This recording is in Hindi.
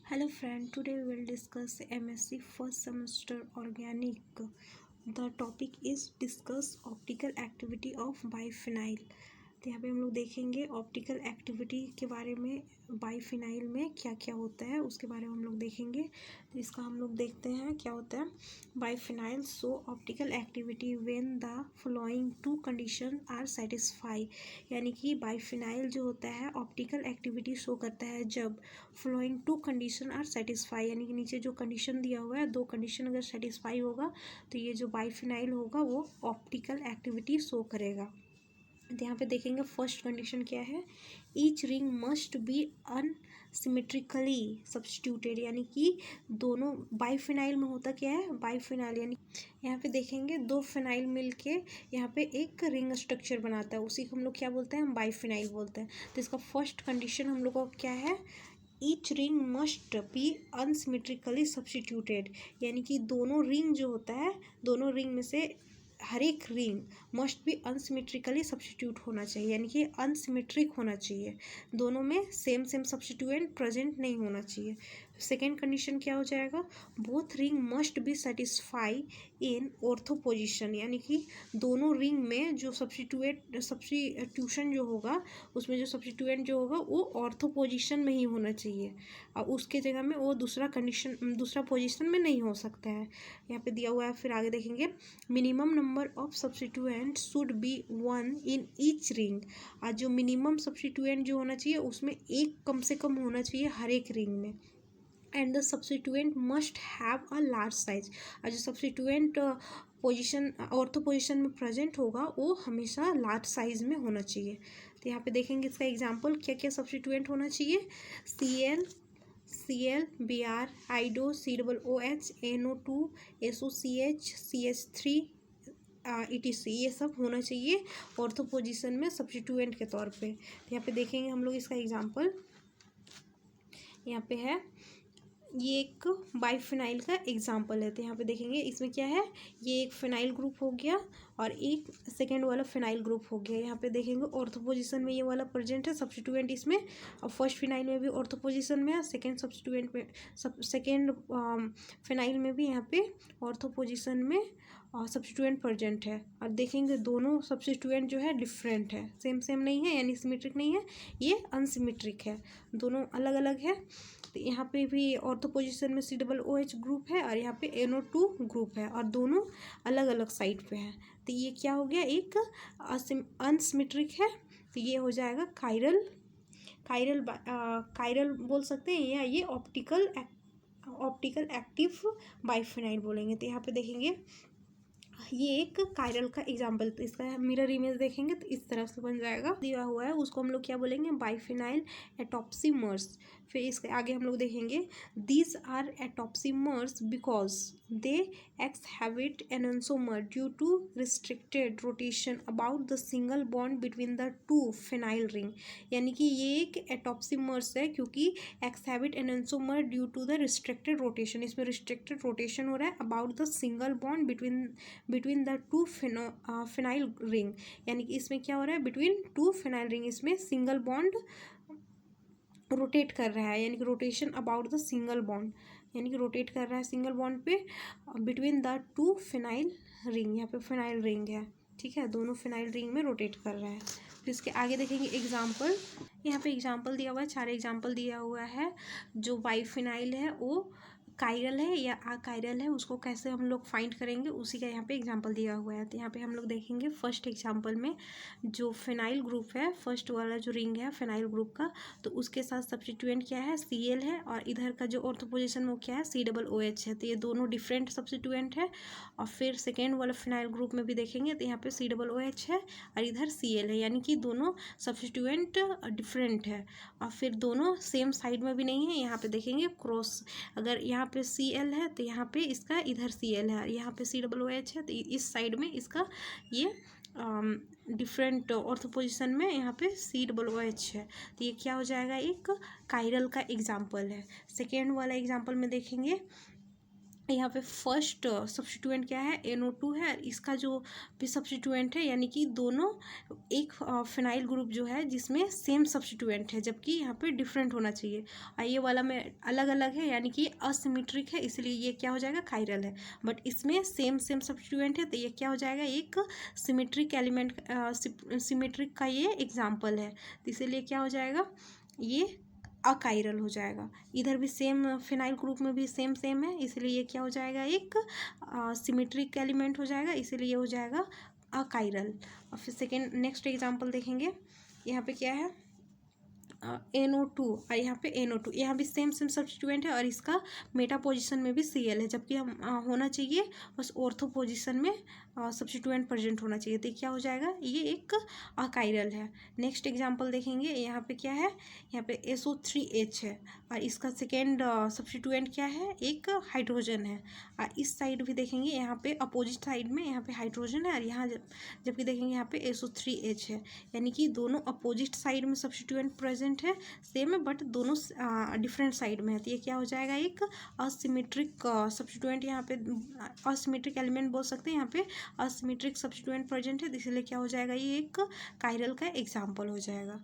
Hello friend, today we will discuss MSc first semester organic. The topic is discuss optical activity of biphenyl. तो यहाँ पे हम लोग देखेंगे ऑप्टिकल एक्टिविटी के बारे में बाइफिनाइल में क्या क्या होता है उसके बारे में हम लोग देखेंगे। तो इसका हम लोग देखते हैं क्या होता है। Biphenyl show optical activity when the following two condition are satisfy, यानी कि बाइफिनाइल जो होता है ऑप्टिकल एक्टिविटी शो करता है जब following two condition are satisfy, यानी कि नीचे जो कंडीशन दिया हुआ है दो कंडीशन अगर सेटिस्फाई होगा तो ये जो बाइफिनाइल होगा वो ऑप्टिकल एक्टिविटी शो करेगा। तो यहाँ पे देखेंगे फर्स्ट कंडीशन क्या है, each ring must be unsymmetrically substituted, यानी कि दोनों बाइफिनाइल में होता क्या है, बाइफिनाइल यानी यहाँ पे देखेंगे दो फिनाइल मिलके यहाँ पे एक रिंग स्ट्रक्चर बनाता है, उसी को हम लोग क्या बोलते हैं, हम बाइफिनाइल बोलते हैं। तो इसका फर्स्ट कंडीशन हम लोग को क्या है, each ring must be unsymmetrically substituted, यानी कि दोनों रिंग जो होता है दोनों रिंग में से हर एक ring must be unsymmetrically substitute होना चाहिए, यानी कि अनसिमेट्रिक होना चाहिए, दोनों में सेम सब्स्टिट्यूएंट प्रेजेंट नहीं होना चाहिए। सेकेंड कंडीशन क्या हो जाएगा, both ring must B satisfy इन ऑर्थो पोजिशन, यानी कि दोनों रिंग में जो सब्स्टिट्यूशन जो होगा उसमें जो सब्स्टिट्यूएंट जो होगा वो ऑर्थो पोजिशन में ही होना चाहिए और उसके जगह में वो दूसरा पोजिशन में नहीं हो सकता है। यहाँ पे दिया हुआ है, फिर आगे देखेंगे minimum number of substituent should be 1 in each ring, और जो मिनिमम सब्स्टिट्यूएंट जो होना चाहिए उसमें एक कम से कम होना चाहिए हर एक रिंग में। And the substituent must have a large size, और जो सब्स्टिट्यूएंट पोजीशन ऑर्थो पोजीशन में प्रेजेंट होगा वो हमेशा लार्ज साइज में होना चाहिए। तो यहाँ पे देखेंगे इसका एग्जांपल क्या क्या सब्स्टिट्यूएंट होना चाहिए, Cl Br आइडो COOH NO2 SOCH CH3 ETC, ये सब होना चाहिए ऑर्थो पोजीशन में सब्स्टिट्यूएंट के तौर पे। तो यहाँ पे देखेंगे हम लोग इसका एग्जांपल, यहाँ पे है ये एक बाइफिनाइल का एग्जांपल है। तो यहाँ पे देखेंगे इसमें क्या है, ये एक फिनाइल ग्रुप हो गया और एक सेकेंड वाला फिनाइल ग्रुप हो गया। यहाँ पे देखेंगे ऑर्थो पोजीशन में ये वाला प्रेजेंट है सब्स्टिट्यूएंट इसमें, और फर्स्ट फिनाइल में भी ऑर्थो पोजीशन में है, सेकेंड सब्स्टिट्यूएंट में सेकेंड फिनाइल में भी यहाँ पे ऑर्थो पोजीशन में सब्स्टिट्यूएंट प्रेजेंट है। और देखेंगे दोनों सब्स्टिट्यूएंट जो है डिफरेंट है, सेम नहीं है, यानी सिमेट्रिक नहीं है, ये अनसिमेट्रिक है, दोनों अलग अलग है। तो यहाँ पे भी ऑर्थो पोजीशन में COOH ग्रुप है और यहाँ पे NO2 ग्रुप है और दोनों अलग अलग साइड पे है। तो ये क्या हो गया, एक अनसिमेट्रिक है, तो ये हो जाएगा कायरल बोल सकते हैं, या ये ऑप्टिकल एक्टिव बाइफिनाइल बोलेंगे। तो यहाँ पे देखेंगे ये एक कायरल का एग्जाम्पल, तो इसका मिरर इमेज देखेंगे तो इस तरह से बन जाएगा, दिया हुआ है उसको हम लोग क्या बोलेंगे, बाइफिनाइल एटॉप्सिमर्स। फिर इसके आगे हम लोग देखेंगे these are atropisomers because they exhibit enantiomer due to restricted rotation about the single bond between the two phenyl ring, यानी कि ये एक एटॉप्सिमर्स है क्योंकि exhibit enantiomer due to the restricted rotation, इसमें रिस्ट्रिक्टेड रोटेशन हो रहा है about the single bond between the two phenyl ring, यानी कि इसमें क्या हो रहा है, बिटवीन टू फिनाइल रिंग इसमें सिंगल बॉन्ड रोटेट कर रहा है, यानी कि rotation about the single bond, यानी कि रोटेट कर रहा है सिंगल बॉन्ड पे between the two phenyl ring, यहाँ पे फिनाइल रिंग है, ठीक है, दोनों फिनाइल रिंग में रोटेट कर रहा है। फिर इसके आगे देखेंगे एग्जाम्पल, यहाँ पे एग्जाम्पल दिया हुआ है, 4 एग्जाम्पल दिया हुआ है। जो बाइफिनाइल है वो कायरल है या अकायरल है, उसको कैसे हम लोग फाइंड करेंगे उसी का यहाँ पे एग्जांपल दिया हुआ है। तो यहाँ पे हम लोग देखेंगे फर्स्ट एग्जांपल में जो फिनाइल ग्रुप है, फर्स्ट वाला जो रिंग है फिनाइल ग्रुप का, तो उसके साथ सब्स्टिट्यूएंट क्या है, Cl है, और इधर का जो ऑर्थो पोजीशन में वो क्या है, COOH है, तो ये दोनों डिफरेंट सब्स्टिट्यूएंट है। और फिर सेकेंड वाला फिनाइल ग्रुप में भी देखेंगे तो यहाँ पे COOH है और इधर Cl है, यानी कि दोनों सब्स्टिट्यूएंट डिफरेंट है, और फिर दोनों सेम साइड में भी नहीं है। यहाँ पे देखेंगे क्रॉस, अगर यहाँ पे Cl है तो यहाँ पे इसका इधर Cl है, यहाँ पे COOH है तो इस साइड में इसका ये डिफरेंट ऑर्थो पोजीशन में यहाँ पे COOH है, तो ये क्या हो जाएगा, एक कायरल का एग्जाम्पल है। सेकेंड वाला एग्जाम्पल में देखेंगे यहाँ पे फर्स्ट सब्स्टिट्यूएंट क्या है, NO2 है। इसका जो भी सब्स्टिट्यूएंट है यानी कि दोनों एक फिनाइल ग्रुप जो है जिसमें सेम सब्स्टिट्यूएंट है, जबकि यहाँ पे डिफरेंट होना चाहिए। और ये वाला में अलग अलग है यानी कि असिमेट्रिक है, इसलिए ये क्या हो जाएगा, कायरल है। बट इसमें सेम सेम सब्स्टिट्यूएंट है तो ये क्या हो जाएगा, एक सिमेट्रिक एलिमेंट, सिमेट्रिक का ये एग्जाम्पल है, तो इसीलिए क्या हो जाएगा, ये अकायरल हो जाएगा। इधर भी सेम फिनाइल ग्रुप में भी सेम सेम है, इसलिए ये क्या हो जाएगा, एक सिमेट्रिक एलिमेंट हो जाएगा, इसलिए ये हो जाएगा अकायरल। और फिर सेकेंड नेक्स्ट एग्जांपल देखेंगे। यहाँ पे क्या है, NO2 और यहाँ पे NO2, यहाँ भी सेम सेम सब्स्टिट्यूएंट है और इसका मेटा पोजीशन में भी Cl है, जबकि हम होना चाहिए बस ऑर्थो पोजीशन में सब्स्टिट्यूएंट प्रेजेंट होना चाहिए, तो क्या हो जाएगा, ये एक अकायरल है। नेक्स्ट एग्जांपल देखेंगे। यहाँ पे क्या है, यहाँ पे SO3H है और इसका सेकेंड सब्स्टिट्यूएंट क्या है, एक हाइड्रोजन है। और इस साइड भी देखेंगे, यहाँ पे अपोजिट साइड में यहाँ पे हाइड्रोजन है और यहाँ जबकि देखेंगे यहाँ पे SO3H है, यानी कि दोनों अपोजिट साइड में सब्स्टिट्यूएंट प्रेजेंट है, सेम है, बट दोनों डिफरेंट साइड में है, तो ये क्या हो जाएगा, एक असिमेट्रिक सब्स्टिट्यूएंट, यहाँ पे असिमेट्रिक एलिमेंट बोल सकते हैं, यहाँ पे असिमेट्रिक सब्स्टिट्यूएंट प्रेजेंट है, इसलिए क्या हो जाएगा, ये एक कायरल का एग्जाम्पल हो जाएगा।